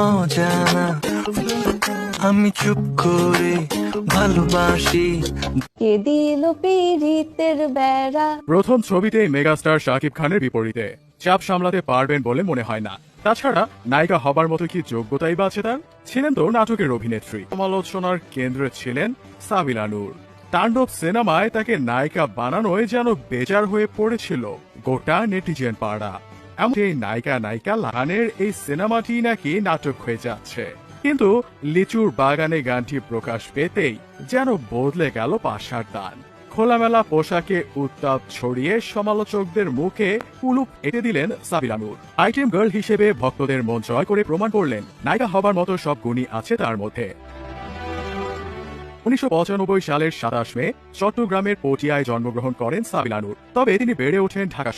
অজানা, আমি চুপ করে ভালোবাসি। কে দিল পীড়িতের বেড়া। প্রথম ছবিতেই মেগাস্টার শাকিব খানের বিপরীতে চাপ সামলাতে পারবেন বলে মনে হয় না। তাছাড়া নায়িকা হবার মতো কি যোগ্যতাই বা আছে তার? ছিলেন তো নাটকের অভিনেত্রী। সমালোচনার কেন্দ্রে ছিলেন সাবিলা নূর। তাণ্ডব সিনেমায় তাকে নায়িকা বানানোয় যেন বেজার হয়ে পড়েছিল গোটা নেটিজেন পাড়া। এমন এই নায়িকা গানের এই সিনেমাটি নাকি নাটক হয়ে যাচ্ছে। কিন্তু লিচুর বাগানে গানটি প্রকাশ পেতেই যেন বদলে গেল পাশার দান। খোলামেলা পোশাকে উত্তাপ ছড়িয়ে সমালোচকদের মুখে কুলুপ এঁটে দিলেন সাবিলা নূর। আইটেম গার্ল হিসেবে ভক্তদের মন জয় করে প্রমাণ করলেন নায়িকা হবার মতো সব গুণই আছে তার মধ্যে। 1995 সালের 27 মে চট্টগ্রামের পটিয়ায় জন্মগ্রহণ করেন সাবিলা নূর। তবে তিনি বেড়ে ওঠেন ঢাকা